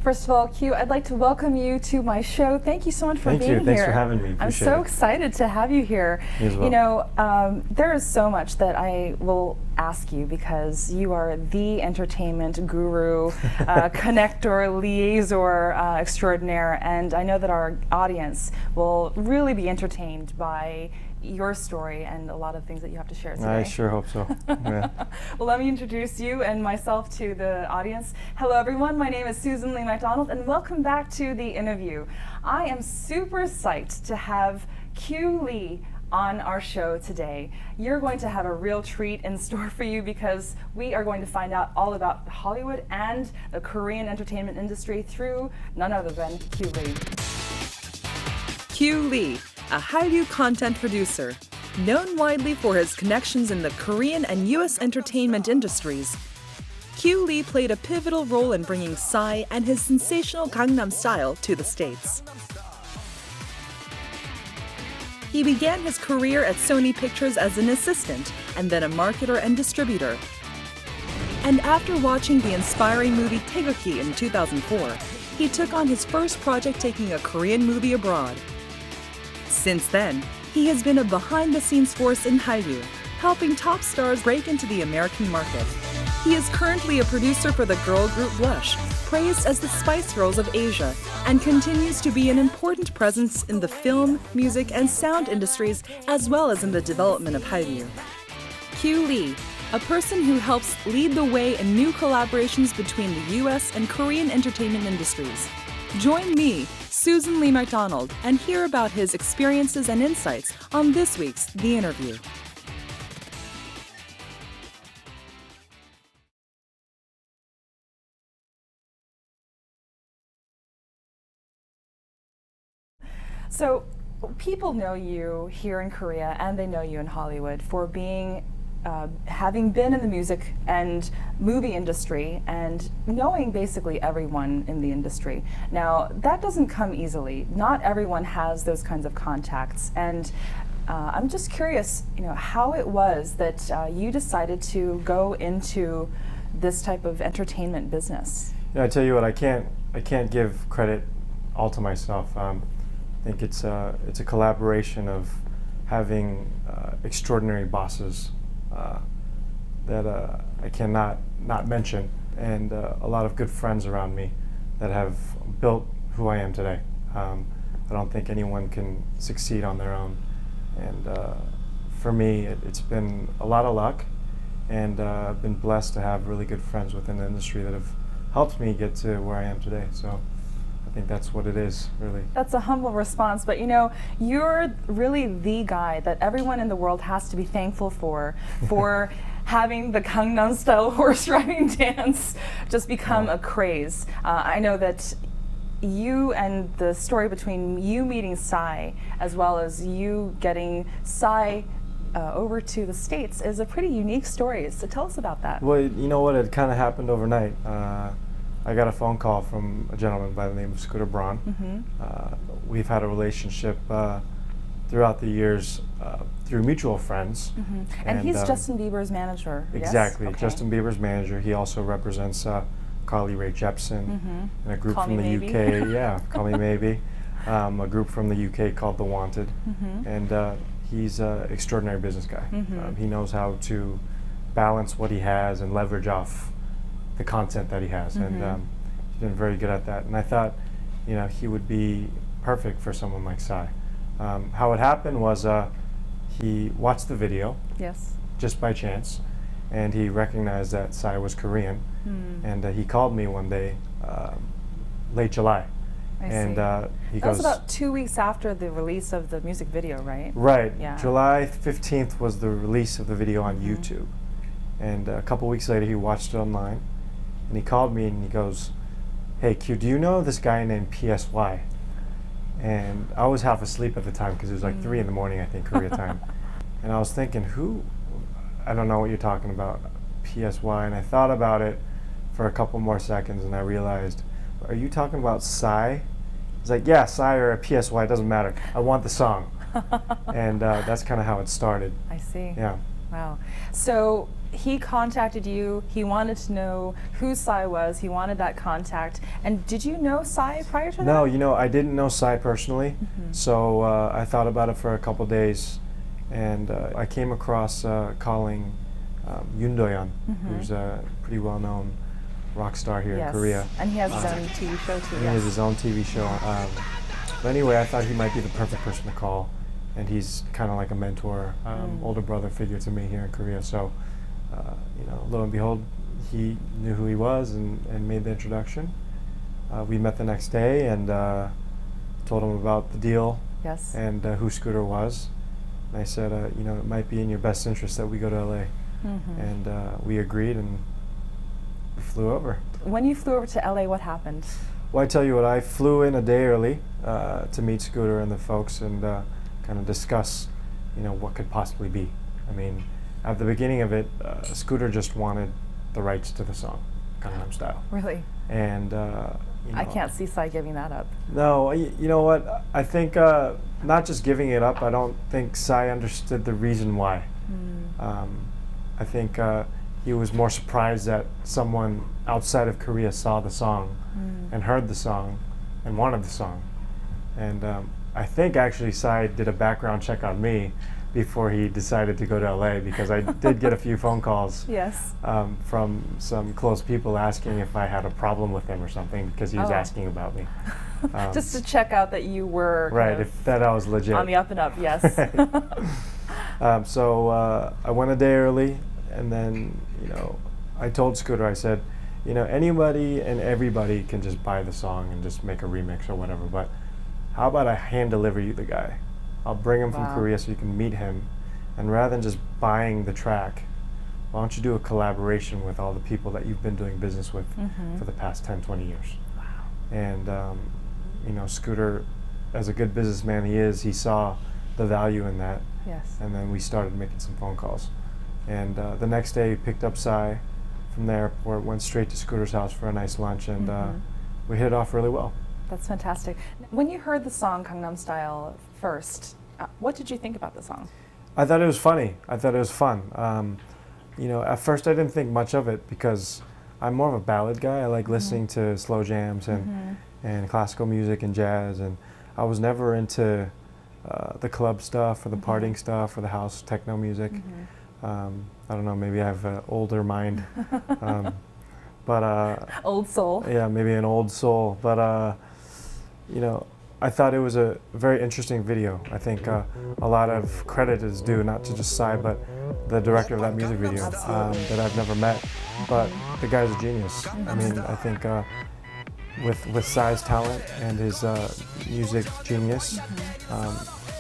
First of all, Q, I'd like to welcome you to my show. Thank you so much for being here. Thanks for having me. I'm so excited to have you here. Me as well. You know, there is so much that I will ask you because you are the entertainment guru, connector, liaison extraordinaire, and I know that our audience will really be entertained by your story and a lot of things that you have to share today. I sure hope so. Yeah. Well, let me introduce you and myself to the audience. Hello, everyone. My name is Susan Lee MacDonald, and welcome back to the interview. I am super psyched to have Q Lee on our show today. You're going to have a real treat in store for you because we are going to find out all about Hollywood and the Korean entertainment industry through none other than Q Lee. Q Lee, a Hallyu content producer, known widely for his connections in the Korean and US entertainment industries. Q Lee played a pivotal role in bringing Psy and his sensational Gangnam Style to the States. He began his career at Sony Pictures as an assistant and then a marketer and distributor. And after watching the inspiring movie Taegukgi in 2004, he took on his first project taking a Korean movie abroad. Since then, he has been a behind-the-scenes force in Hallyu, helping top stars break into the American market. He is currently a producer for the girl group Blush, praised as the Spice Girls of Asia, and continues to be an important presence in the film, music, and sound industries, as well as in the development of Hallyu. Q Lee, a person who helps lead the way in new collaborations between the US and Korean entertainment industries. Join me, Susan Lee MacDonald, and hear about his experiences and insights on this week's The Interview. So, people know you here in Korea and they know you in Hollywood for being having been in the music and movie industry and knowing basically everyone in the industry. Now, that doesn't come easily. Not everyone has those kinds of contacts. And I'm just curious, you know, how it was that you decided to go into this type of entertainment business. Yeah, I tell you what, I can't give credit all to myself. I think it's a collaboration of having extraordinary bosses that I cannot not mention, and a lot of good friends around me that have built who I am today. I don't think anyone can succeed on their own, and for me it's been a lot of luck, and I've been blessed to have really good friends within the industry that have helped me get to where I am today. So I think that's what it is, really. That's a humble response, but you know, you're really the guy that everyone in the world has to be thankful for having the Gangnam Style horse riding dance just become a craze. I know that you and the story between you meeting Psy as well as you getting Psy over to the States is a pretty unique story. So tell us about that. Well, you know what, it kind of happened overnight. I got a phone call from a gentleman by the name of Scooter Braun. Mm-hmm. We've had a relationship throughout the years through mutual friends. Mm-hmm. And he's Justin Bieber's manager, exactly, yes? Okay. Justin Bieber's manager. He also represents Carly Rae Jepsen, mm-hmm. and a group Call from the maybe. UK. Yeah, Call Me Maybe. A group from the UK called The Wanted. Mm-hmm. And he's an extraordinary business guy. Mm-hmm. He knows how to balance what he has and leverage off the content that he has, mm-hmm. and he's been very good at that. And I thought, you know, he would be perfect for someone like Psy. How it happened was he watched the video, yes, just by chance, and he recognized that Psy was Korean, and he called me one day, late July, I and he that goes. was about 2 weeks after the release of the music video, right? Right. Yeah. July 15th was the release of the video on mm-hmm. YouTube, and a couple weeks later he watched it online. And he called me and he goes, "Hey Q, do you know this guy named PSY?" And I was half asleep at the time because it was like 3 in the morning, I think, Korea time. And I was thinking, who? I don't know what you're talking about, PSY. And I thought about it for a couple more seconds and I realized, are you talking about Psy? He's like, yeah, Psy or a PSY, it doesn't matter. I want the song. And that's kind of how it started. I see. Yeah. Wow. So he contacted you, he wanted to know who Psy was, he wanted that contact. And did you know Psy prior to that? No, you know, I didn't know Psy personally, so I thought about it for a couple days, and I came across calling Yoon Do-hyun, who's a pretty well-known rock star here in Korea. And he has his own TV show too. He has his own TV show. But anyway, I thought he might be the perfect person to call, and he's kind of like a mentor, older brother figure to me here in Korea. So, you know, lo and behold, he knew who he was and made the introduction. We met the next day and told him about the deal and who Scooter was. And I said, you know, it might be in your best interest that we go to LA. And we agreed and we flew over. When you flew over to LA, what happened? Well, I tell you what, I flew in a day early to meet Scooter and the folks and kind of discuss, you know, what could possibly be. I mean, at the beginning of it, Scooter just wanted the rights to the song, Gangnam Style. Really? And, you know, I can't see Psy giving that up. No, you know what, I think not just giving it up, I don't think Psy understood the reason why. I think he was more surprised that someone outside of Korea saw the song and heard the song and wanted the song. And I think actually Psy did a background check on me before he decided to go to LA, because I did get a few phone calls from some close people asking if I had a problem with him or something, because he was asking about me. Just to check out that you were right, if that I was legit. on the up and up, yes. So I went a day early, and then, you know, I told Scooter, I said, you know, anybody and everybody can just buy the song and just make a remix or whatever, but how about I hand deliver you the guy? I'll bring him from Korea so you can meet him, and rather than just buying the track, why don't you do a collaboration with all the people that you've been doing business with for the past 10, 20 years? Wow. And, you know, Scooter, as a good businessman he is, he saw the value in that. Yes. And then we started making some phone calls. And the next day, we picked up Psy from the airport, went straight to Scooter's house for a nice lunch, and we hit it off really well. That's fantastic. When you heard the song Gangnam Style first, what did you think about the song? I thought it was funny. I thought it was fun. You know, at first I didn't think much of it because I'm more of a ballad guy. I like listening to slow jams and classical music and jazz, and I was never into the club stuff or the partying stuff or the house techno music. I don't know, maybe I have an older mind. But old soul. Yeah, maybe an old soul. But you know, I thought it was a very interesting video. I think a lot of credit is due not to just Psy, but the director of that music video that I've never met. But the guy's a genius. I mean, I think with Psy's talent and his music genius,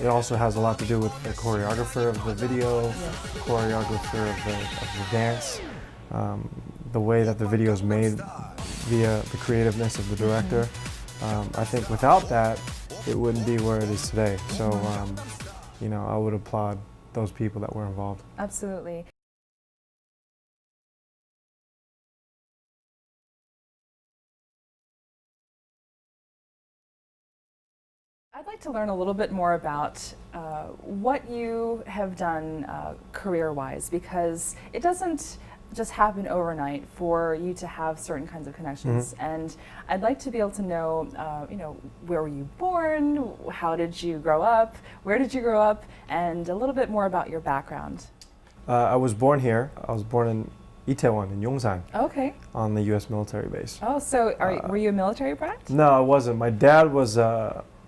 it also has a lot to do with the choreographer of the video, the choreographer of the dance, the way that the video is made via the creativeness of the director. I think without that, it wouldn't be where it is today. So, you know, I would applaud those people that were involved. Absolutely. I'd like to learn a little bit more about what you have done career-wise, because it doesn't just happen overnight for you to have certain kinds of connections. And I'd like to be able to know, you know, where were you born? How did you grow up? Where did you grow up? And a little bit more about your background. I was born here. I was born in Itaewon in Yongsan. Okay. On the U.S. military base. Oh, so were you a military brat? No, I wasn't. My dad was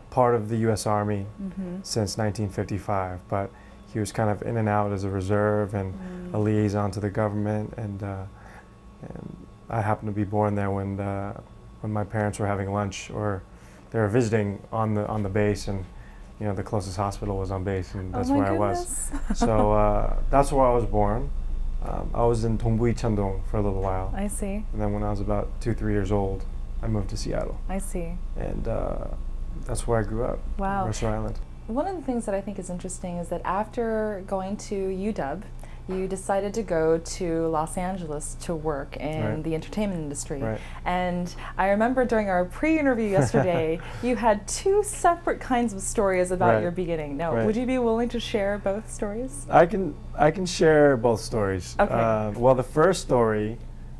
part of the U.S. Army since 1955, but he was kind of in and out as a reserve and a liaison to the government, and I happened to be born there when my parents were having lunch, or they were visiting on the base, and you know, the closest hospital was on base, and that's where I was. So that's where I was born. I was in Dongbu Cheondong for a little while. I see. And then when I was about 2-3 years old, I moved to Seattle. I see. And that's where I grew up. Wow. Mercer Island. One of the things that I think is interesting is that after going to UW, you decided to go to Los Angeles to work in Right. the entertainment industry. Right. And I remember during our pre-interview yesterday, you had two separate kinds of stories about Right. your beginning. Now, Right. would you be willing to share both stories? I can share both stories. Okay. Well, the first story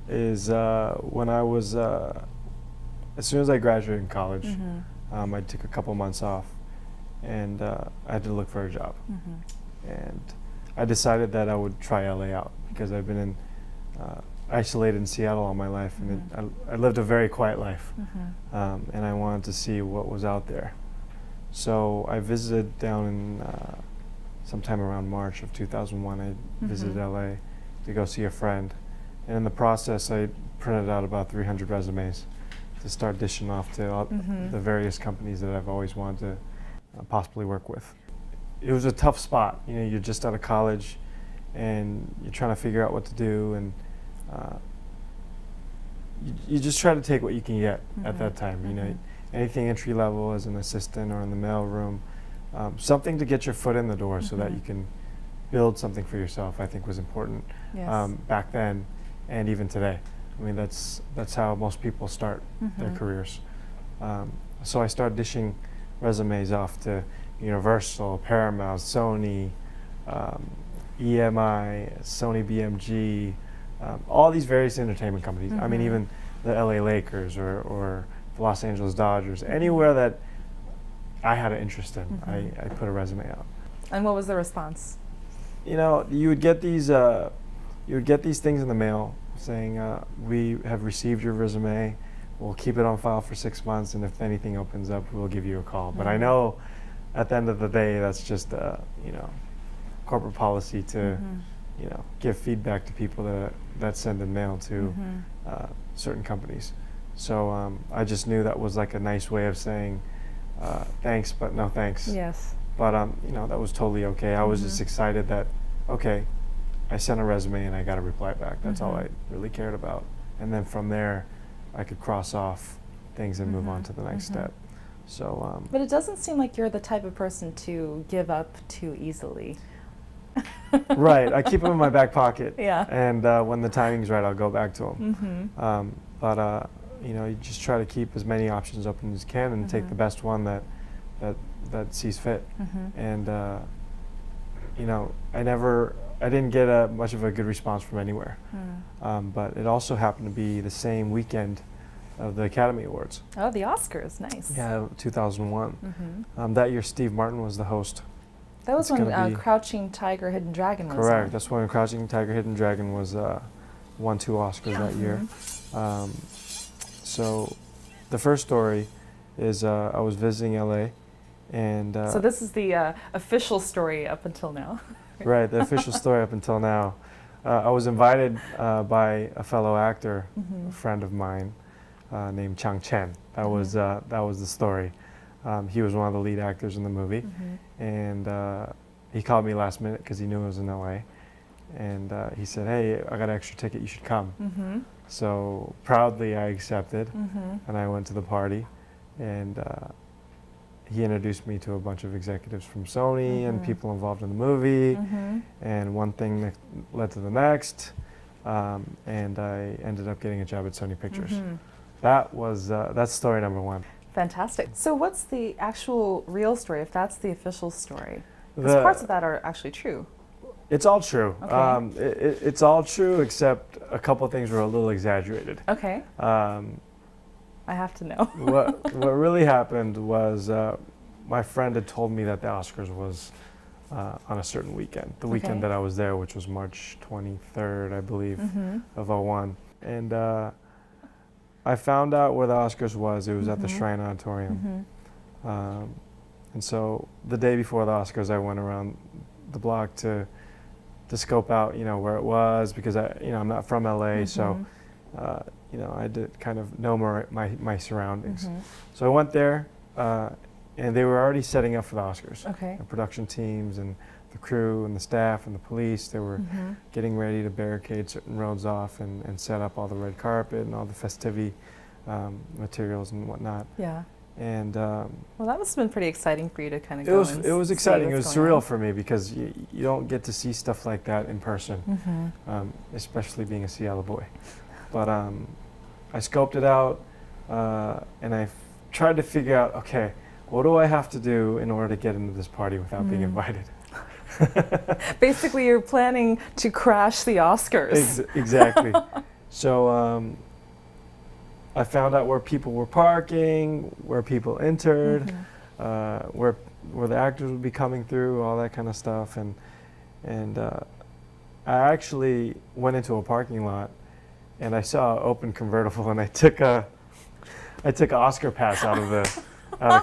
is when I was as soon as I graduated in college, I took a couple months off, and I had to look for a job. And I decided that I would try LA out because I've been in isolated in Seattle all my life, and I lived a very quiet life, and I wanted to see what was out there. So I visited down in sometime around March of 2001. I visited LA to go see a friend, and in the process, I printed out about 300 resumes to start dishing off to all the various companies that I've always wanted to possibly work with. It was a tough spot. You know, you're just out of college, and you're trying to figure out what to do, and you just try to take what you can get at that time. You know, anything entry level as an assistant or in the mailroom, something to get your foot in the door so that you can build something for yourself. I think was important back then, and even today. I mean, that's how most people start their careers. So I started dishing resumes off to Universal, Paramount, Sony, EMI, Sony BMG, all these various entertainment companies. I mean, even the LA Lakers or the Los Angeles Dodgers, anywhere that I had an interest in, I put a resume out. And what was the response? You know, you would get these things in the mail saying, we have received your resume, we'll keep it on file for 6 months, and if anything opens up, we'll give you a call. But I know at the end of the day, that's just corporate policy to give feedback to people that send in mail to certain companies. So I just knew that was like a nice way of saying thanks, but no thanks. Yes. But that was totally okay. I was just excited that, okay, I sent a resume and I got a reply back. That's all I really cared about. And then from there, I could cross off things and move on to the next step. So. But it doesn't seem like you're the type of person to give up too easily. Right. I keep them in my back pocket. Yeah. And when the timing's right, I'll go back to them. But you just try to keep as many options open as you can and take the best one that sees fit. And I didn't get much of a good response from anywhere. But it also happened to be the same weekend of the Academy Awards. Oh, the Oscars, nice. Yeah, 2001. That year, Steve Martin was the host. That was It's when gonna be- Crouching Tiger, Hidden Dragon was Correct. on. That's when Crouching Tiger, Hidden Dragon was won 2 Oscars that year. So the first story is I was visiting LA, and So this is the official story up until now. right, the official story up until now. I was invited by a fellow actor, a friend of mine, named Chang Chen. That was the story. He was one of the lead actors in the movie, and he called me last minute because he knew I was in LA, and he said, "Hey, I got an extra ticket. You should come." So proudly, I accepted, and I went to the party, and he introduced me to a bunch of executives from Sony and people involved in the movie, and one thing led to the next, and I ended up getting a job at Sony Pictures. That's story number 1. Fantastic. So what's the actual real story, if that's the official story? Because parts of that are actually true. It's all true. Okay. It's all true, except a couple of things were a little exaggerated. Okay. I have to know. what really happened was my friend had told me that the Oscars was on a certain weekend, the weekend that I was there, which was March 23rd, I believe, of 01. And I found out where the Oscars was. It was at the Shrine Auditorium. And so the day before the Oscars, I went around the block to scope out, where it was, because I'm not from LA, so I did kind of know my surroundings. So I went there, and they were already setting up for the Oscars. Okay. The production teams and the crew and the staff and the police, they were getting ready to barricade certain roads off and set up all the red carpet and all the festivity materials and whatnot. Yeah. And Well, that must have been pretty exciting for you to kind of it go was and it was see exciting. It what's was going surreal on. for me because you don't get to see stuff like that in person, Mm-hmm. especially being a Seattle boy. But I scoped it out, and I tried to figure out, okay, what do I have to do in order to get into this party without being invited? Basically, you're planning to crash the Oscars. Exactly. So I found out where people were parking, where people entered, where the actors would be coming through, all that kind of stuff, and I actually went into a parking lot, and I saw an open convertible, and I took a Oscar pass out of the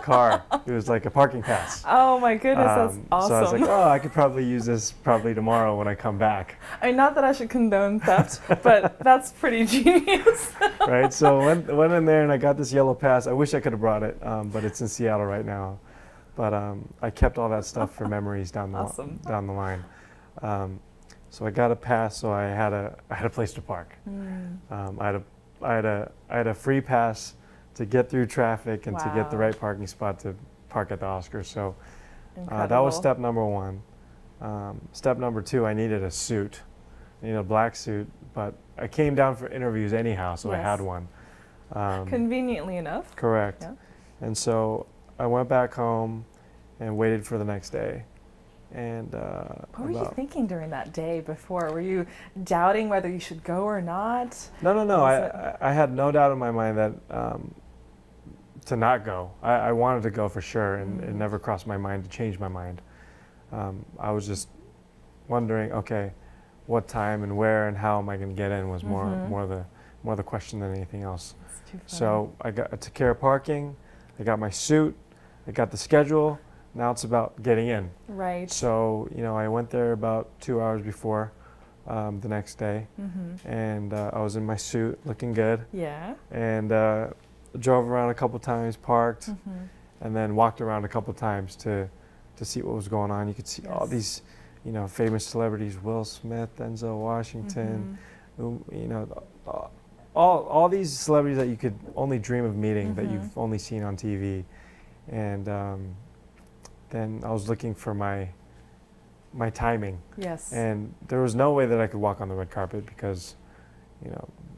car. It was like a parking pass. Oh my goodness, that's awesome. So I was like, oh, I could probably use this probably tomorrow when I come back. I mean, not that I should condone theft, but that's pretty genius. Right, so went in there and I got this yellow pass. I wish I could have brought it, but it's in Seattle right now. But I kept all that stuff for memories down the Awesome. down the line. So I got a pass, so I had a place to park. I had a free pass to get through traffic and to get the Wow. right parking spot to park at the Oscars. So that was Incredible. step number one. Step number two, I needed a suit. I needed a black suit, but I came down for interviews anyhow, so I Yes. had one. Conveniently enough. Correct. Yeah. And so I went back home and waited for the next day. And What were you thinking during that day before? Were you doubting whether you should go or not? No. Was I had no doubt in my mind that to not go. I wanted to go for sure, and it never crossed my mind to change my mind. I was just wondering, okay, what time and where and how am I going to get in was more the question than anything else. It's too funny. So I took care of parking. I got my suit. I got the schedule. Now it's about getting in. Right. So I went there about 2 hours before the next day, and I was in my suit, looking good, Yeah. and drove around a couple times, parked, and then walked around a couple times to see what was going on. You could see all these, famous celebrities: Will Smith, Denzel Washington, all these celebrities that you could only dream of meeting, that you've only seen on TV, and then I was looking for my timing. Yes. And there was no way that I could walk on the red carpet because,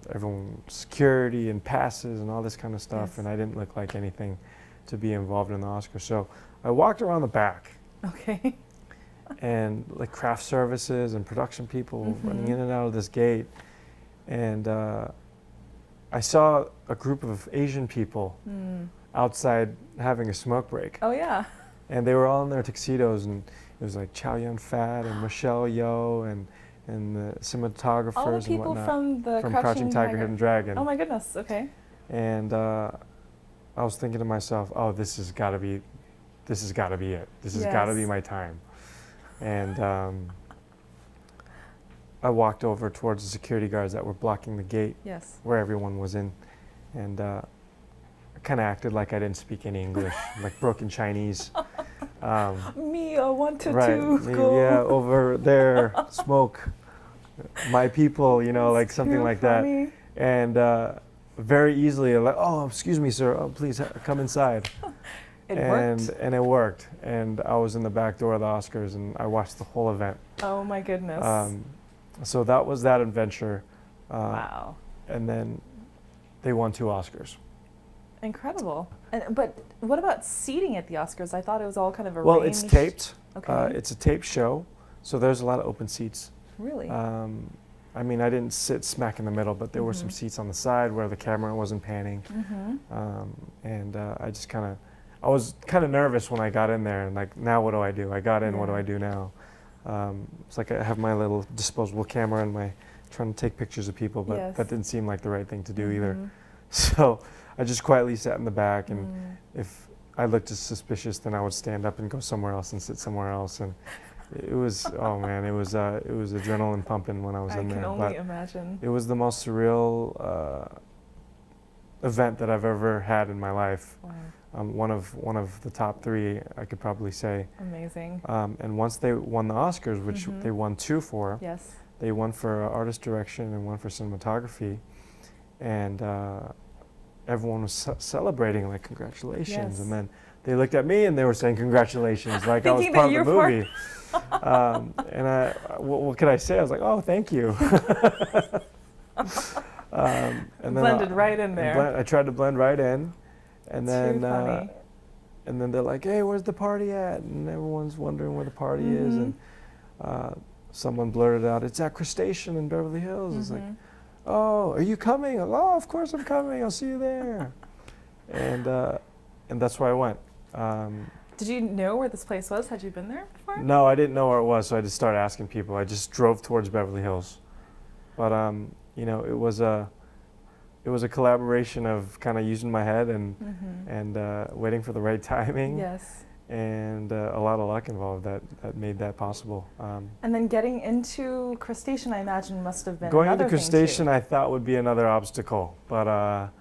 everyone, security and passes and all this kind of stuff, Yes. and I didn't look like anything to be involved in the Oscars. So I walked around the back, Okay. and like craft services and production people running in and out of this gate, and I saw a group of Asian people outside having a smoke break. Oh yeah. And they were all in their tuxedos, and it was like Chow Yun-fat and Michelle Yeoh and the cinematographers All the and people whatnot from the Crouching Tiger, Hidden Dragon. Oh my goodness. Okay. And I was thinking to myself, oh, this has got to be it. This has got to be Yes. my time. And I walked over towards the security guards that were blocking the gate Yes. where everyone was in, and I kind of acted like I didn't speak any English, like broken Chinese. Me, I want to Right. go. Yeah, over there, smoke. My people, like something Too like funny. that. And very easily, like, oh, excuse me, sir. Oh, please come inside. It and worked. and it worked. And I was in the back door of the Oscars, and I watched the whole event. Oh my goodness. So that was that adventure. Wow. And then they won 2 Oscars. Incredible. But what about seating at the Oscars? I thought it was all kind of arranged. Well, it's taped. Okay. It's a taped show, so there's a lot of open seats. Really? I mean, I didn't sit smack in the middle, but there were some seats on the side where the camera wasn't panning. And I was kind of nervous when I got in there, and like, now what do I do? I got in, what do I do now? It's like I have my little disposable camera and trying to take pictures of people, but Yes. that didn't seem like the right thing to do either. So I just quietly sat in the back, and if I looked suspicious, then I would stand up and go somewhere else and sit somewhere else. And it was, oh man, it was adrenaline pumping when I was in there. I can only imagine. It was the most surreal event that I've ever had in my life. Wow. One of the top 3, I could probably say. Amazing. And once they won the Oscars, which they won 2 for, Yes. they won for artist direction and one for cinematography. And everyone was celebrating, like, congratulations. Yes. And then they looked at me and they were saying congratulations, like I was Thinking part that of the you're movie. And what could I say? I was like, oh, thank you. And then Blended right in there. I tried to blend right in, and Too then funny. and then they're like, hey, where's the party at? And everyone's wondering where the party is, and someone blurted out, it's at Crustacean in Beverly Hills. It's like, oh, are you coming? I'm like, oh, of course I'm coming. I'll see you there. And that's where I went. Did you know where this place was? Had you been there before? No, I didn't know where it was, so I just started asking people. I just drove towards Beverly Hills. But you know, it was a collaboration of kind of using my head and waiting for the right timing. Yes. And a lot of luck involved that made that possible. And then getting into Crustacean, I imagine, must have been Going another into thing, Crustacean, too. I thought would be another obstacle, but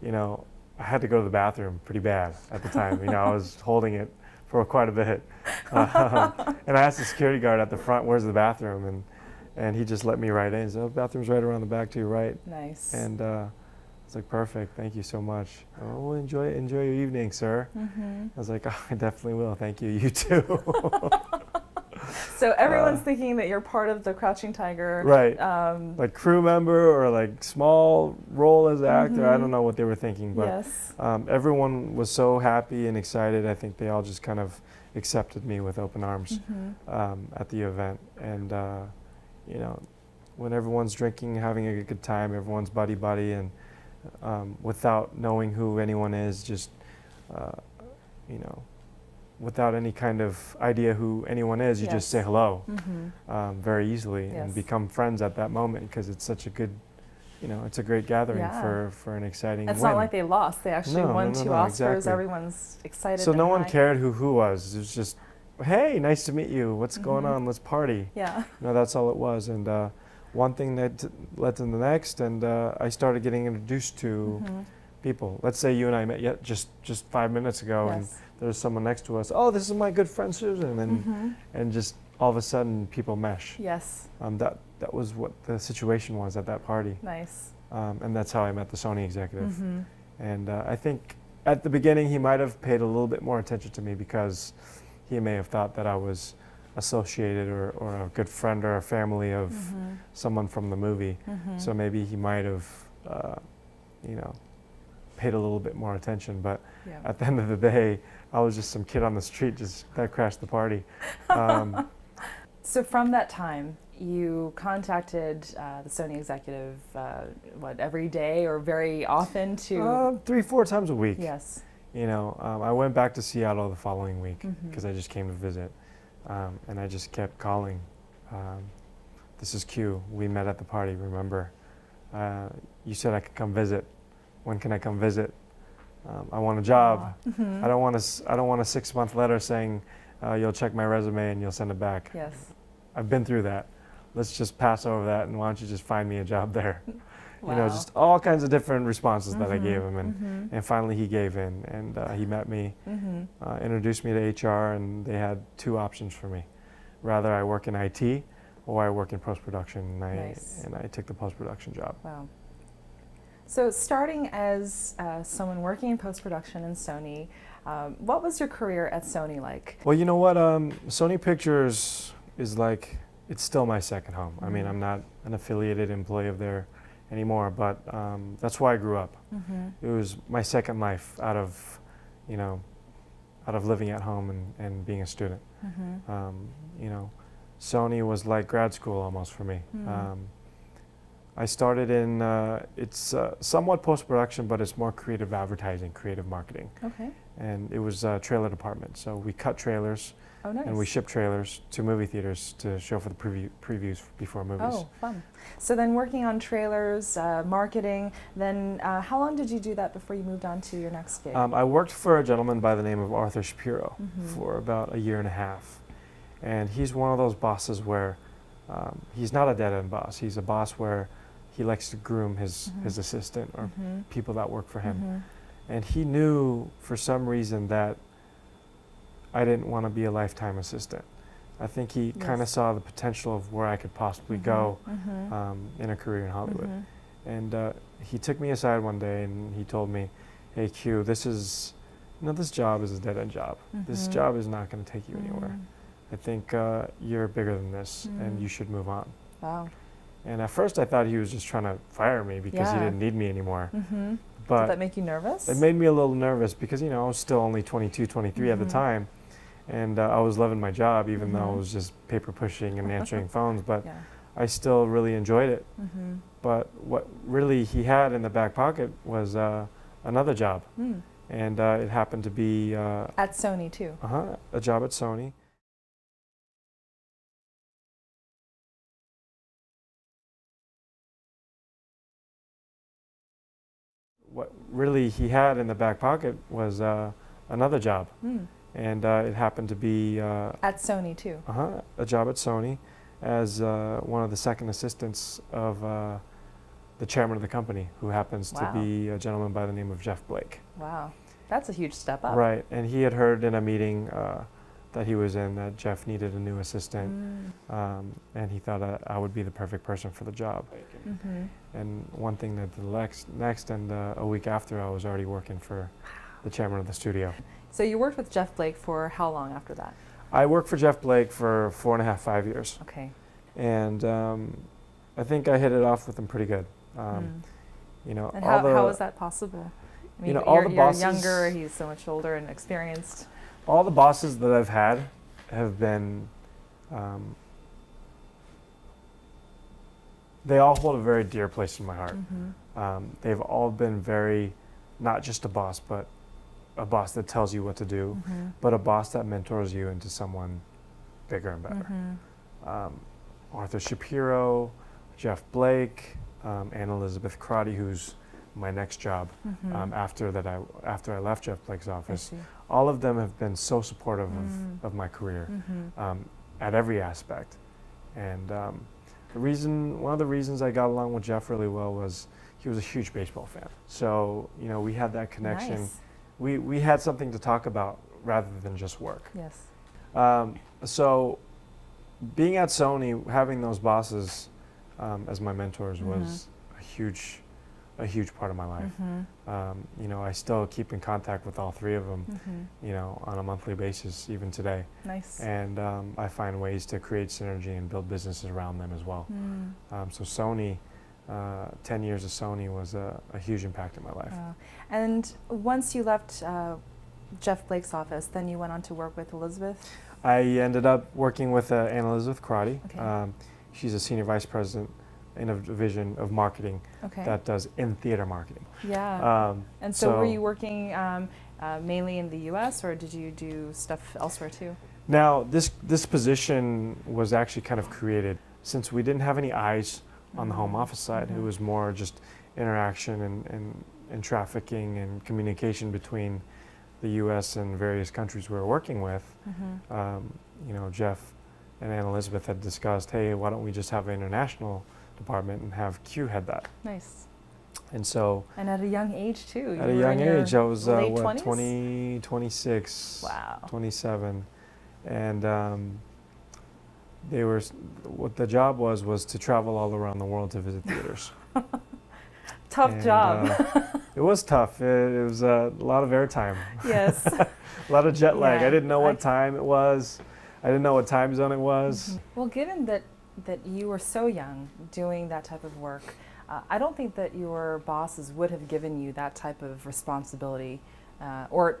you know, I had to go to the bathroom pretty bad at the time. You know, I was holding it for quite a bit, and I asked the security guard at the front, "Where's the bathroom?" And he just let me right in. He said, "Oh, the bathroom's right around the back to your right." Nice. And it's like, perfect, thank you so much. Oh, well, enjoy your evening, sir. I was like, oh, I definitely will, thank you, you too. So everyone's thinking that you're part of the Crouching Tiger. Right, like crew member or like small role as an actor, I don't know what they were thinking, but Yes. everyone was so happy and excited. I think they all just kind of accepted me with open arms at the event. And you know, when everyone's drinking, having a good time, everyone's buddy, and without knowing who anyone is, just you know, without any kind of idea who anyone is, you Yes. just say hello very easily Yes. and become friends at that moment, because it's such a good, you know, it's a great gathering Yeah. for an exciting It's win. not like they lost. They actually No, won no, 2 no, Oscars. exactly. Everyone's excited. So and no one high. cared who was. It was just, hey, nice to meet you. What's going on? Let's party. Yeah. No, that's all it was. And one thing that led to the next, and I started getting introduced to people. Let's say you and I met just 5 minutes ago, and Yes. there's someone next to us. Oh, this is my good friend Susan, and just all of a sudden people mesh. Yes. That was what the situation was at that party, Nice. and that's how I met the Sony executive. And I think at the beginning he might have paid a little bit more attention to me, because he may have thought that I was associated or a good friend or a family of someone from the movie. So maybe he might have, you know, paid a little bit more attention. But Yeah. at the end of the day, I was just some kid on the street that crashed the party. So from that time, you contacted the Sony executive, every day or very often to? 3-4 times a week. Yes. You know, I went back to Seattle the following week because I just came to visit, and I just kept calling. This is Q. We met at the party. Remember? You said I could come visit. When can I come visit? I want a job. I don't want a 6-month letter saying you'll check my resume and you'll send it back. Yes. I've been through that. Let's just pass over that, and why don't you just find me a job there? Wow. You know, just all kinds of different responses that I gave him, and finally he gave in, and he met me, introduced me to HR, and they had 2 options for me. Rather I work in IT or I work in post-production, and I took the post-production job. Wow. So starting as someone working in post-production in Sony, what was your career at Sony like? Well, you know what? Sony Pictures is like, it's still my second home. I mean, I'm not an affiliated employee of there anymore, but that's where I grew up. It was my second life out of living at home and being a student. You know, Sony was like grad school almost for me. I started in, it's somewhat post-production, but it's more creative advertising, creative marketing. Okay. And it was a trailer department. So we cut trailers, Oh, nice. and we shipped trailers to movie theaters to show for the previews before movies. Oh, fun. So then working on trailers, marketing, then how long did you do that before you moved on to your next gig? I worked for a gentleman by the name of Arthur Shapiro for about 1.5 years. And he's one of those bosses where he's not a dead-end boss. He's a boss where he likes to groom his assistant or people that work for him. And he knew for some reason that I didn't want to be a lifetime assistant. I think he kind of saw the potential of where I could possibly go in a career in Hollywood. And he took me aside one day and he told me, "Hey Q, this job is a dead-end job. This job is not going to take you anywhere. I think you're bigger than this and you should move on." Wow. And at first I thought he was just trying to fire me because he didn't need me anymore. But did that make you nervous? it made me a little nervous because, I was still only 22, 23 at the time. And I was loving my job, even though it was just paper pushing and answering phones. But I still really enjoyed it. But what really he had in the back pocket was another job. And it happened to be... at Sony too? A job at Sony. What really he had in the back pocket was another job. And it happened to be... at Sony too? A job at Sony as one of the second assistants of the chairman of the company, who happens to be a gentleman by the name of Jeff Blake. Wow, that's a huge step up. Right, and he had heard in a meeting that he was in that Jeff needed a new assistant, and he thought I would be the perfect person for the job. And one thing that the next, and a week after, I was already working for the chairman of the studio. So you worked with Jeff Blake for how long after that? I worked for Jeff Blake for 4.5, 5 years. Okay. And I think I hit it off with him pretty good. You know, and how is that possible? I mean, all the bosses, you're younger, he's so much older and experienced. All the bosses that I've had have been, they all hold a very dear place in my heart. They've all been very, not just a boss, but a boss that tells you what to do, but a boss that mentors you into someone bigger and better. Arthur Shapiro, Jeff Blake, Anne Elizabeth Crotty, who's my next job after I left Jeff Blake's office. All of them have been so supportive of my career at every aspect. And one of the reasons I got along with Jeff really well was he was a huge baseball fan. So, you know, we had that connection. Nice. We had something to talk about rather than just work. Yes. So being at Sony, having those bosses as my mentors was a huge part of my life. You know, I still keep in contact with all three of them, you know, on a monthly basis, even today. Nice. And I find ways to create synergy and build businesses around them as well. So Sony, 10 years of Sony was a huge impact in my life. And once you left Jeff Blake's office, then you went on to work with Elizabeth? I ended up working with Anne Elizabeth Crotty. Okay. She's a senior vice president in a division of marketing that does in-theater marketing. Yeah. And so were you working mainly in the U.S. or did you do stuff elsewhere too? Now, this position was actually kind of created since we didn't have any eyes on the home office side. It was more just interaction and trafficking and communication between the U.S. and various countries we were working with. You know, Jeff and Anne Elizabeth had discussed, hey, why don't we just have an international department and have Q head that. Nice. And so... And at a young age too. At a young age, I was late what, 20s? 26, wow. 27. And what the job was to travel all around the world to visit theaters. Tough job. It was tough. It was a lot of airtime. Yes. A lot of jet lag. Yeah. I didn't know what time it was. I didn't know what time zone it was. Well, given that you were so young doing that type of work, I don't think that your bosses would have given you that type of responsibility or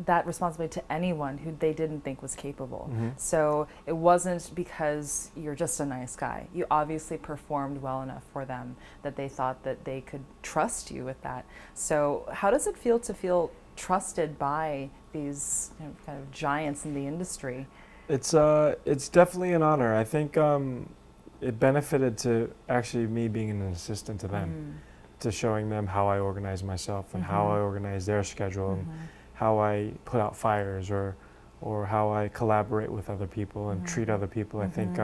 that responsibility to anyone who they didn't think was capable. So it wasn't because you're just a nice guy. You obviously performed well enough for them that they thought that they could trust you with that. So how does it feel to feel trusted by these kind of giants in the industry? It's definitely an honor. I think it benefited to actually me being an assistant to them, to showing them how I organize myself and how I organize their schedule and how I put out fires or how I collaborate with other people and treat other people. I think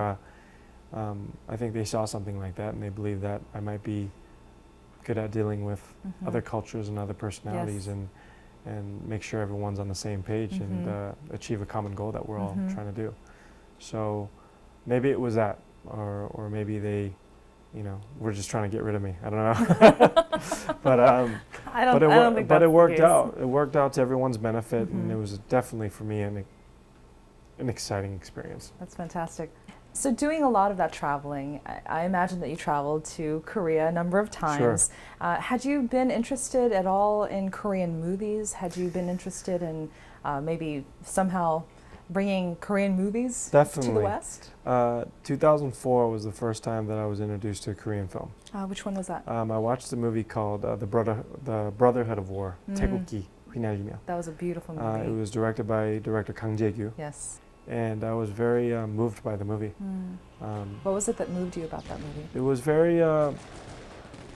they saw something like that and they believed that I might be good at dealing with other cultures and other personalities and make sure everyone's on the same page and achieve a common goal that we're all trying to do. So maybe it was that, or maybe they you know, we're just trying to get rid of me. I don't know. but I don't think that's it worked the case. out. It worked out to everyone's benefit, Mm-hmm. and it was definitely for me an exciting experience. That's fantastic. So doing a lot of that traveling, I imagine that you traveled to Korea a number of times. Sure. Had you been interested at all in Korean movies? Had you been interested in maybe somehow bringing Korean movies Definitely. to the West? 2004 was the first time that I was introduced to a Korean film. Which one was that? I watched a movie called The Brotherhood of War, Taegukgi, 휘날리며. That was a beautiful movie. It was directed by director Kang Jae-gyu, Yes. and I was very moved by the movie. What was it that moved you about that movie? It was very,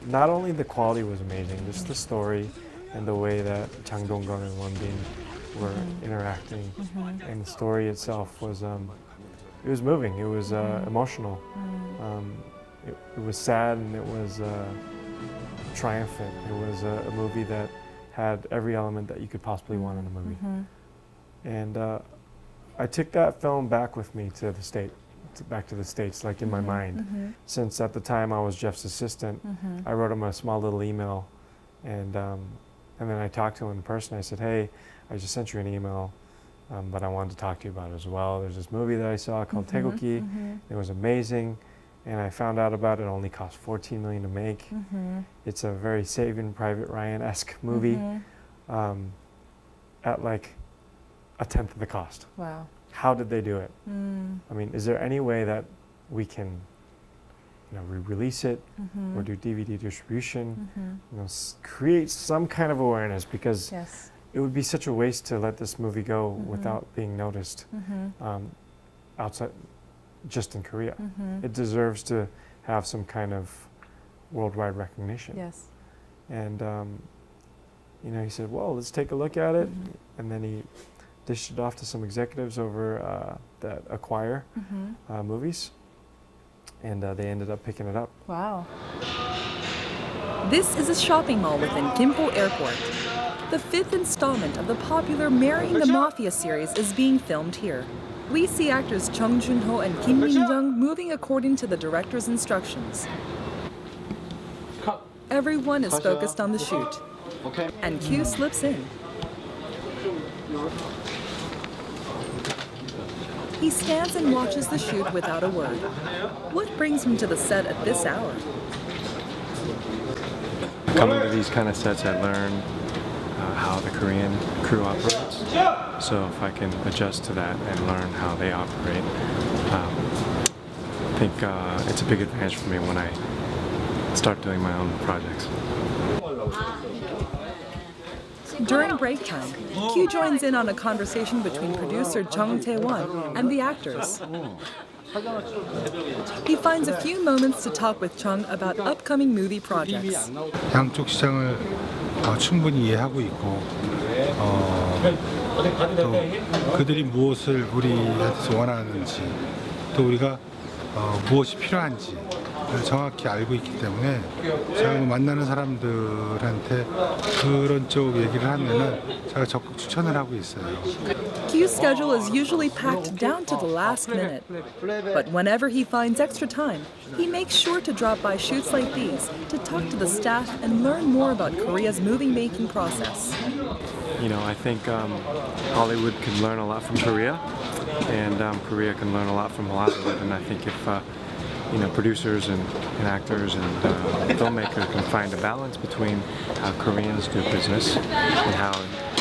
not only the quality was amazing, just the story and the way that Jang Dong-gun and Won Bin were interacting, and the story itself was, it was moving, it was emotional. It was sad and it was triumphant. It was a movie that had every element that you could possibly want in a movie. And I took that film back with me to the back to the States, like in my mind. Since at the time I was Jeff's assistant, I wrote him a small little email, and then I talked to him in person. I said, hey, I just sent you an email, but I wanted to talk to you about it as well. There's this movie that I saw called Taegukgi. It was amazing, and I found out about it. It only cost $14 million to make. It's a very Saving Private Ryan-esque movie at like a tenth of the cost. Wow. How did they do it? I mean, is there any way that we can, you know, re-release it or do DVD distribution? You know, create some kind of awareness, because Yes. it would be such a waste to let this movie go without being noticed outside, just in Korea. It deserves to have some kind of worldwide recognition. Yes. And you know, he said, well, let's take a look at it. And then he dished it off to some executives over that acquire movies, and they ended up picking it up. Wow. This is a shopping mall within Gimpo Airport. The fifth installment of the popular Marrying the Mafia series is being filmed here. We see actors Chung Jun-ho and Kim Min-jung moving according to the director's instructions. Everyone is focused on the shoot, and Q slips in. He stands and watches the shoot without a word. What brings him to the set at this hour? Coming to these kind of sets, I learn how the Korean crew operates. So if I can adjust to that and learn how they operate, I think it's a big advantage for me when I start doing my own projects. During break time, Q joins in on a conversation between producer Jung Tae-won and the actors. He finds a few moments to talk with Chung about upcoming movie projects. 양쪽 시장을 충분히 이해하고 있고 또 그들이 무엇을 우리한테서 원하는지 또 우리가 무엇이 필요한지 정확히 알고 있기 때문에 제가 만나는 사람들한테 그런 쪽 얘기를 하면은 제가 적극 추천을 하고 있어요. Q's schedule is usually packed down to the last minute. But whenever he finds extra time, he makes sure to drop by shoots like these to talk to the staff and learn more about Korea's movie-making process. You know, I think Hollywood can learn a lot from Korea, and Korea can learn a lot from Hollywood. And I think if you know, producers and actors and filmmakers can find a balance between how Koreans do business and how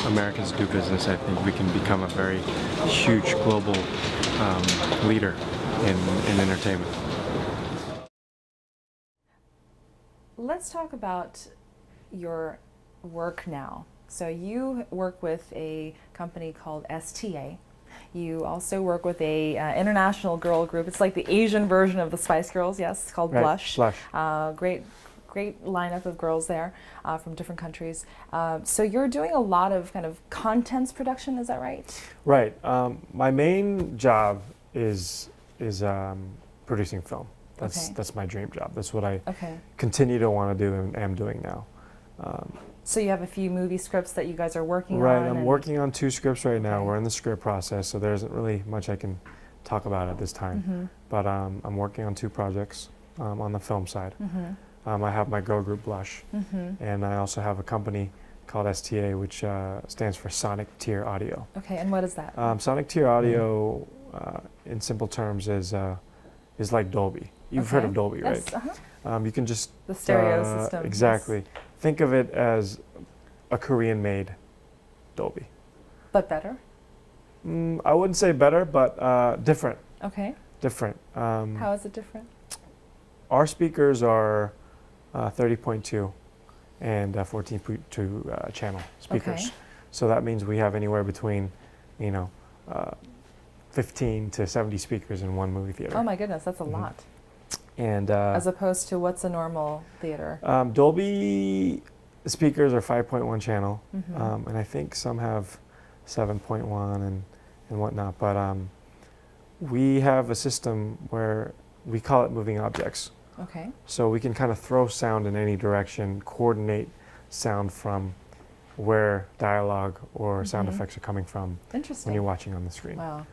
Americans do business, I think we can become a very huge global leader in entertainment. Let's talk about your work now. So you work with a company called STA. You also work with a international girl group. It's like the Asian version of the Spice Girls. Yes, it's called Right, Blush. Blush. Great lineup of girls there from different countries. So you're doing a lot of kind of contents production. Is that right? Right. My main job is producing film. That's my dream job. That's what I continue to want to do and am doing now. So you have a few movie scripts that you guys are working on? Right, I'm working on 2 scripts right now. We're in the script process, so there isn't really much I can talk about at this time. But I'm working on 2 projects. on the film side. I have my girl group Blush, and I also have a company called STA, which stands for Sonic Tier Audio. Okay, and what is that? Sonic Tier Audio, in simple terms, is like Dolby. You've heard of Dolby, right? Yes, You can just the stereo system. Exactly. Think of it as a Korean-made Dolby. But better? I wouldn't say better, but different. Okay. Different. How is it different? Our speakers are 30.2 and 14.2 channel speakers. Okay. So that means we have anywhere between, 15 to 70 speakers in one movie theater. Oh my goodness, that's a lot. And As opposed to what's a normal theater? Dolby speakers are 5.1 channel, and I think some have 7.1 and whatnot. But we have a system where we call it moving objects. Okay. So we can kind of throw sound in any direction, coordinate sound from where dialogue or sound effects are coming from Interesting. when you're watching on the screen. Wow.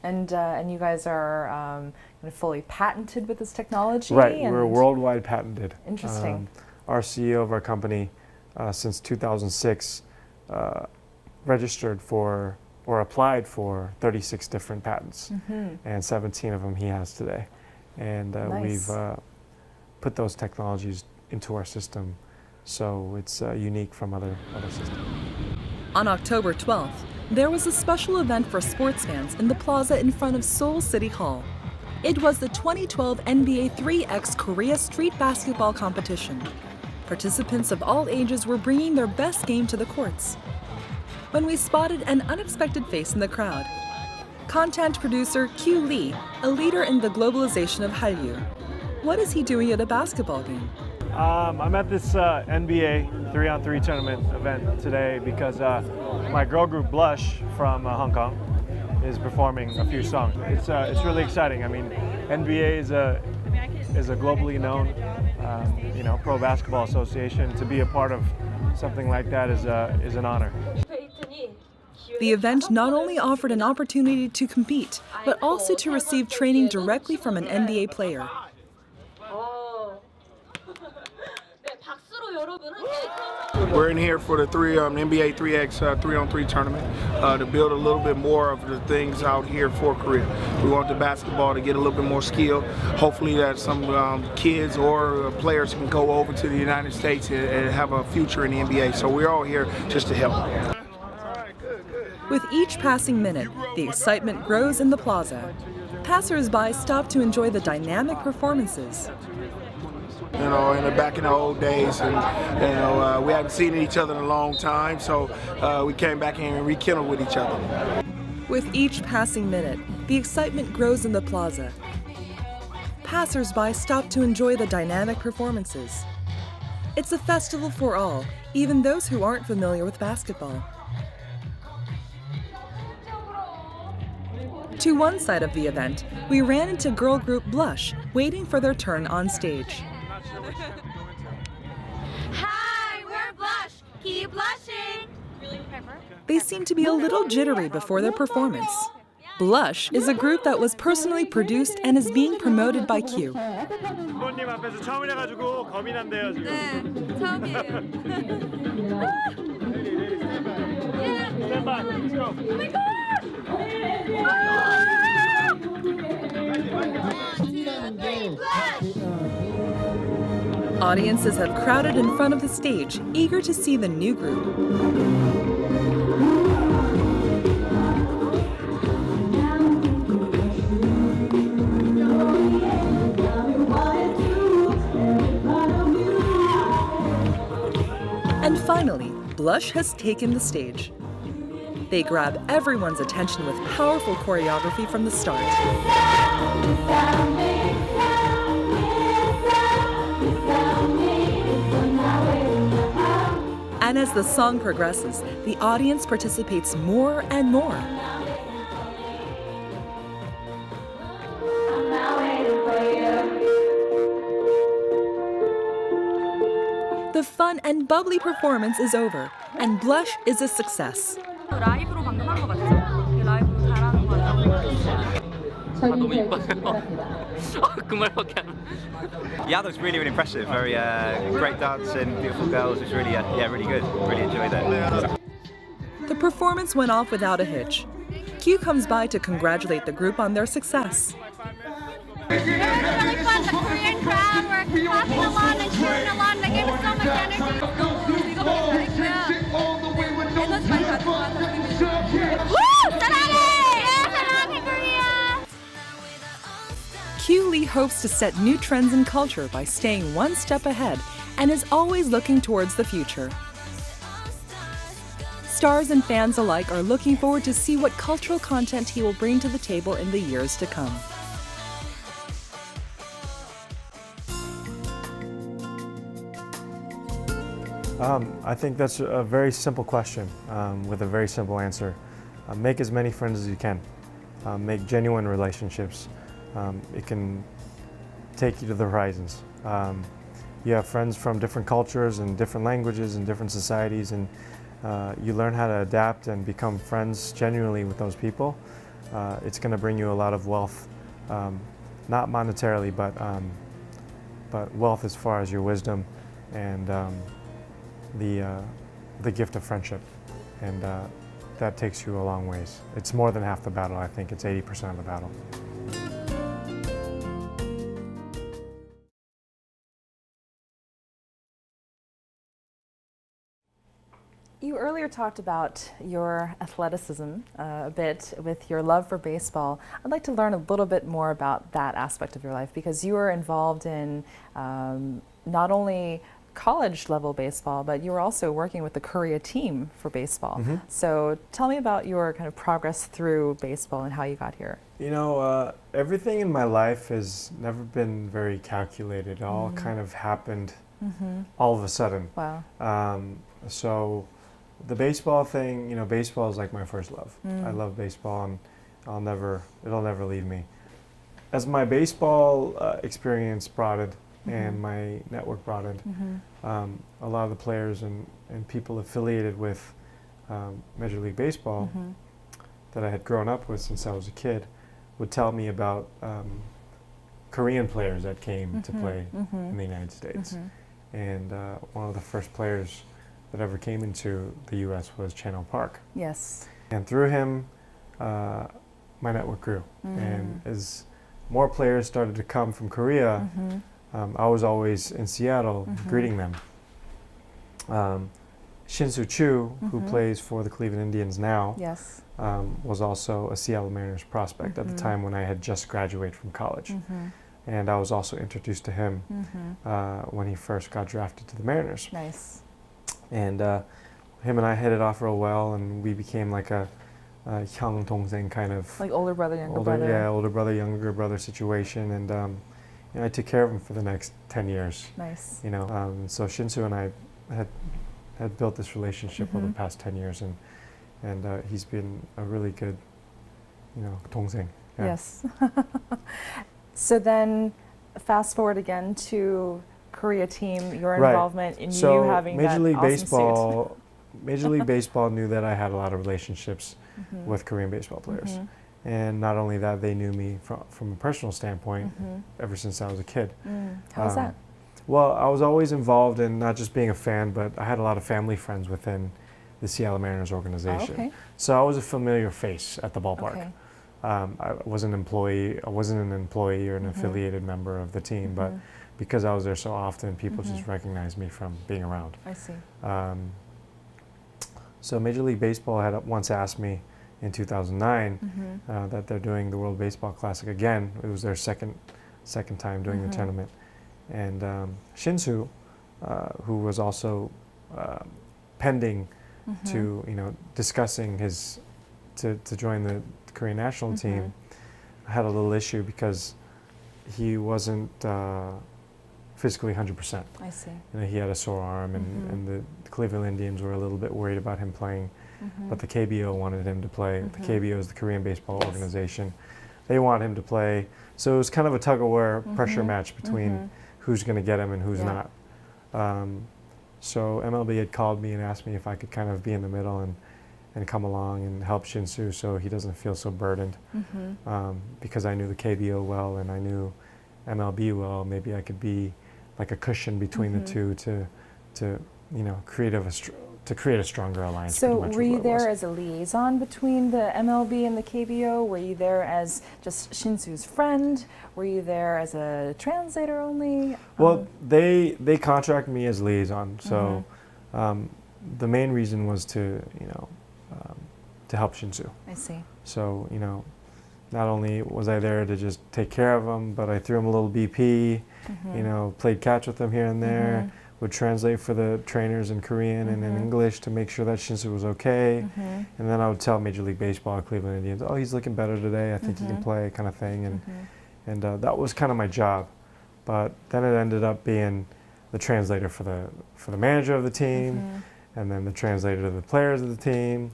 And you guys are kind of fully patented with this technology? Right, and we're worldwide patented. Interesting. Our CEO of our company, since 2006, registered for or applied for 36 different patents, and 17 of them he has today. And Nice. we've put those technologies into our system, so it's unique from other systems. On October 12th, there was a special event for sports fans in the plaza in front of Seoul City Hall. It was the 2012 NBA 3x Korea Street Basketball Competition. Participants of all ages were bringing their best game to the courts. When we spotted an unexpected face in the crowd, content producer Kyu Lee, a leader in the globalization of Hallyu. What is he doing at a basketball game? I'm at this NBA 3-on-3 tournament event today because my girl group Blush from Hong Kong is performing a few songs. It's really exciting. I mean, NBA is a globally known pro basketball association. To be a part of something like that is an honor. The event not only offered an opportunity to compete, but also to receive training directly from an NBA player. We're in here for the NBA 3x 3-on-3 tournament to build a little bit more of the things out here for Korea. We want the basketball to get a little bit more skill. Hopefully that some kids or players can go over to the United States and have a future in the NBA. So we're all here just to help. With each passing minute, the excitement grows in the plaza. Passers-by stop to enjoy the dynamic performances. Back in the old days, and we hadn't seen each other in a long time, so we came back in and rekindled with each other. With each passing minute, the excitement grows in the plaza. Passers-by stop to enjoy the dynamic performances. It's a festival for all, even those who aren't familiar with basketball. To one side of the event, we ran into girl group Blush, waiting for their turn on stage. Hi, we're Blush. Keep blushing. They seem to be a little jittery before their performance. Blush is a group that was personally produced and is being promoted by Q. 부모님 앞에서 처음이라가지고 겁이 난대요 지금. 네, 처음이에요. Stand by, let's go. Audiences have crowded in front of the stage, eager to see the new group. And finally, Blush has taken the stage. They grab everyone's attention with powerful choreography from the start. And as the song progresses, the audience participates more and more. The fun and bubbly performance is over, and Blush is a success. 라이브로 방금 한 거 맞죠? 라이브로 잘하는 거 같다고. 너무 이뻐요. 그 말밖에 안. Yeah, that was really, really impressive. Very great dancing, beautiful girls. It was really, yeah, really good. Really enjoyed it. The performance went off without a hitch. Kyu comes by to congratulate the group on their success. It was really fun. The Korean crowd were clapping along and cheering along. They gave us so much energy. Woo! 사랑해! Yeah, 사랑해, Korea! Kyu Lee hopes to set new trends in culture by staying one step ahead and is always looking towards the future. Stars and fans alike are looking forward to see what cultural content he will bring to the table in the years to come. I think that's a very simple question with a very simple answer. Make as many friends as you can. Make genuine relationships. It can take you to the horizons. You have friends from different cultures and different languages and different societies, and you learn how to adapt and become friends genuinely with those people. It's going to bring you a lot of wealth, not monetarily, but wealth as far as your wisdom and the gift of friendship, and that takes you a long ways. It's more than half the battle. I think it's 80% of the battle. You earlier talked about your athleticism a bit with your love for baseball. I'd like to learn a little bit more about that aspect of your life, because you were involved in not only college level baseball, but you were also working with the Korea team for baseball. So tell me about your kind of progress through baseball and how you got here. You know, everything in my life has never been very calculated. It all kind of happened all of a sudden. Wow. So the baseball thing, you know, baseball is like my first love. I love baseball, and it'll never leave me. As my baseball experience broadened and my network broadened, a lot of the players and people affiliated with Major League Baseball that I had grown up with since I was a kid would tell me about Korean players that came to play in the United States. And one of the first players that ever came into the U.S. was Channel Park. Yes. And through him, my network grew. And as more players started to come from Korea, I was always in Seattle greeting them. Shin-Soo Chu, who plays for the Cleveland Indians now, Yes. was also a Seattle Mariners prospect at the time when I had just graduated from college. And I was also introduced to him when he first got drafted to the Mariners. Nice. And him and I hit it off real well, and we became like a Hyung Dong-gun kind of Like older brother, younger brother. Yeah, older brother, younger brother situation, and you know, I took care of him for the next 10 years. Nice. You know, so Shin-Soo and I had built this relationship over the past 10 years, and he's been a really good, you know, 동생. Yeah. Yes. So then, fast forward again to Korea team, your involvement in so you having Major that League awesome Baseball, Major League Baseball knew that I had a lot of relationships with Korean baseball players. And not only that, they knew me from a personal standpoint ever since I was a kid. How was that? Well, I was always involved in not just being a fan, but I had a lot of family friends within the Seattle Mariners organization. Okay. So I was a familiar face at the ballpark. Okay. I wasn't an employee or an affiliated member of the team, but because I was there so often, people just recognized me from being around. I see. So Major League Baseball had once asked me in 2009 that they're doing the World Baseball Classic again. It was their second time doing the tournament. And Shin-Soo, who was also pending to, you know, discussing to join the Korean national team, had a little issue because he wasn't physically 100%. I see. You know, he had a sore arm, and the Cleveland Indians were a little bit worried about him playing, but the KBO wanted him to play. The KBO is the Korean Baseball Organization. They want him to play. So it was kind of a tug-of-war pressure match between who's going to get him and who's not. So MLB had called me and asked me if I could kind of be in the middle and come along and help Shinsu so he doesn't feel so burdened. Because I knew the KBO well and I knew MLB well, maybe I could be like a cushion between the two to create a stronger alliance. So pretty much were was you what it was. there as a liaison between the MLB and the KBO? Were you there as just Shinsu's friend? Were you there as a translator only? Well, they contract me as liaison, so the main reason was to help Shinsu. I see. So not only was I there to just take care of him, but I threw him a little BP. Played catch with him here and there. Would translate for the trainers in Korean and in English to make sure that Shinsu was okay. And then I would tell Major League Baseball, Cleveland Indians, oh, he's looking better today. I think he can play, kind of thing. And that was kind of my job. But then it ended up being the translator for the manager of the team, and then the translator to the players of the team,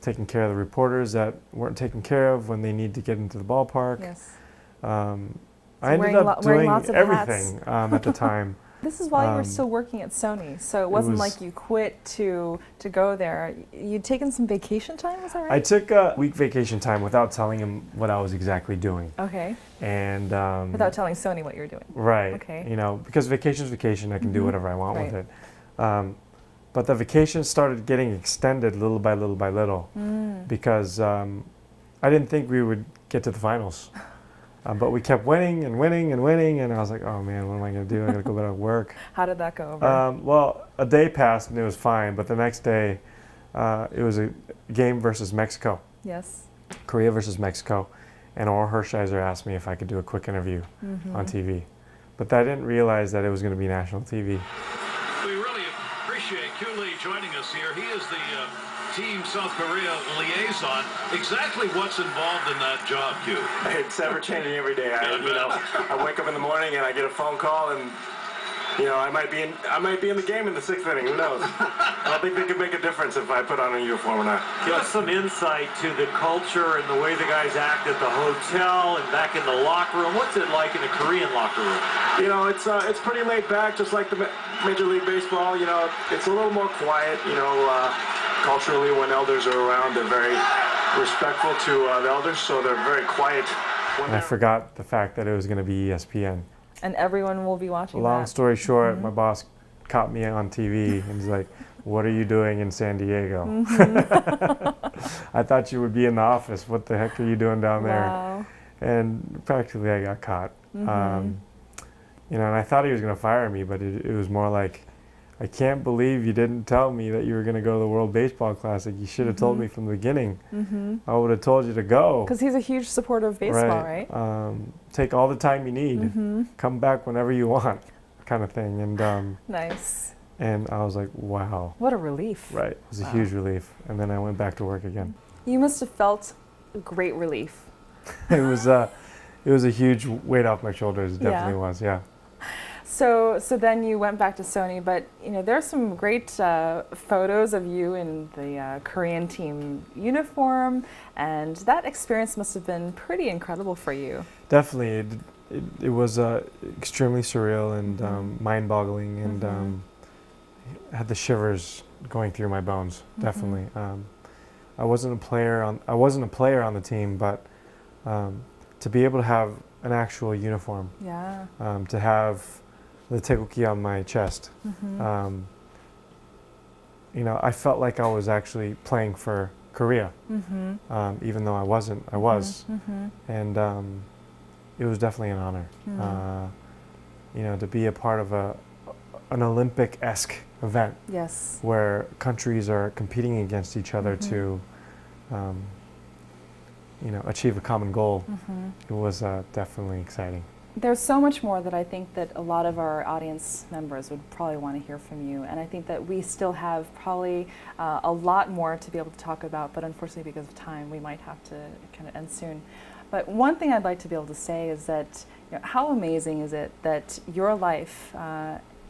taking care of the reporters that weren't taken care of when they need to get into the ballpark. Yes. I ended up doing lots of everything at the time. This is while you were still working at Sony, so it wasn't like you quit to go there. You'd taken some vacation time, was that right? I took a week vacation time without telling him what I was exactly doing. Okay. And without telling Sony what you were doing. Right. Okay. Because vacation's vacation, I can do whatever I want with it. But the vacation started getting extended little by little by little because I didn't think we would get to the finals. But we kept winning and winning and winning, and I was like, oh man, what am I going to do? I got to go back to work. How did that go over? Well, a day passed and it was fine, but the next day it was a game versus Mexico. Yes. Korea versus Mexico. And Orr Hershiser asked me if I could do a quick interview on TV. But I didn't realize that it was going to be national TV. We really appreciate Kyu Lee joining us here. He is the Team South Korea liaison. Exactly what's involved in that job, Kyu? It's ever changing every day. I wake up in the morning and I get a phone call, and I might be in the game in the 6th inning. Who knows? I don't think they could make a difference if I put on a uniform or not. Give us some insight to the culture and the way the guys act at the hotel and back in the locker room. What's it like in a Korean locker room? It's pretty laid back, just like the Major League Baseball. It's a little more quiet. Culturally, when elders are around, they're very respectful to the elders, so they're very quiet. And I forgot the fact that it was going to be ESPN. And everyone will be watching Long that. story short, my boss caught me on TV and he's like, what are you doing in San Diego? I thought you would be in the office. What the heck are you doing down there? Wow. And practically I got caught. And I thought he was going to fire me, but it was more like, I can't believe you didn't tell me that you were going to go to the World Baseball Classic. You should have told me from the beginning. I would have told you to go. Because he's a huge supporter of baseball, right? Take all the time you need. Come back whenever you want, kind of thing. And nice. And I was like, wow. What a relief. Right. It was a huge relief. And then I went back to work again. You must have felt great relief. It was a huge weight off my shoulders. It definitely was, yeah. So then you went back to Sony, but there's some great photos of you in the Korean team uniform, and that experience must have been pretty incredible for you. Definitely, it was extremely surreal and mind-boggling, and had the shivers going through my bones. Definitely, I wasn't a player on the team, but to be able to have an actual uniform, to have the Taegukgi on my chest. I felt like I was actually playing for Korea, even though I wasn't. I was, and it was definitely an honor. To be a part of an Olympic-esque event, where countries are competing against each other to, achieve a common goal. It was definitely exciting. There's so much more that I think that a lot of our audience members would probably want to hear from you, and I think that we still have probably a lot more to be able to talk about, but unfortunately because of time we might have to kind of end soon. But one thing I'd like to be able to say is that how amazing is it that your life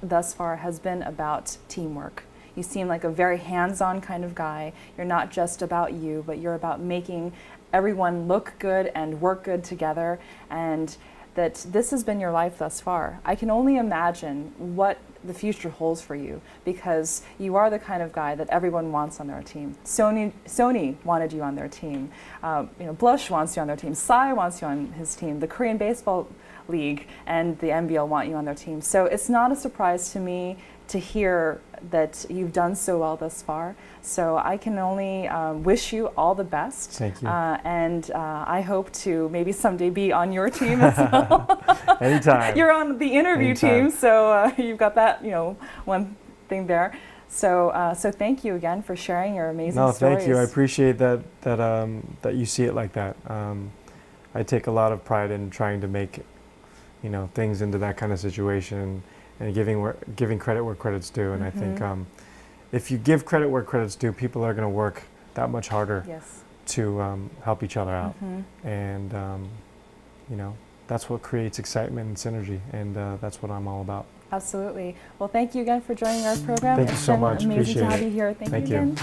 thus far has been about teamwork. You seem like a very hands-on kind of guy. You're not just about you, but you're about making everyone look good and work good together, and that this has been your life thus far. I can only imagine what the future holds for you, because you are the kind of guy that everyone wants on their team. Sony wanted you on their team. Blush wants you on their team. Psy wants you on his team. The Korean Baseball League and the NBL want you on their team. So it's not a surprise to me to hear that you've done so well thus far. So I can only wish you all the best. Thank you. And I hope to maybe someday be on your team as well. Anytime. You're on the INNERview team, so you've got that, one thing there. So thank you again for sharing your amazing stories. No, thank you. I appreciate that you see it like that. I take a lot of pride in trying to make, things into that kind of situation, and giving credit where credit's due. And I think if you give credit where credit's due, people are going to work that much harder to help each other out. And that's what creates excitement and synergy, and that's what I'm all about. Absolutely. Well, thank you again for joining our program. Thank you so much. Amazing Appreciate to have it. you here. Thank you again.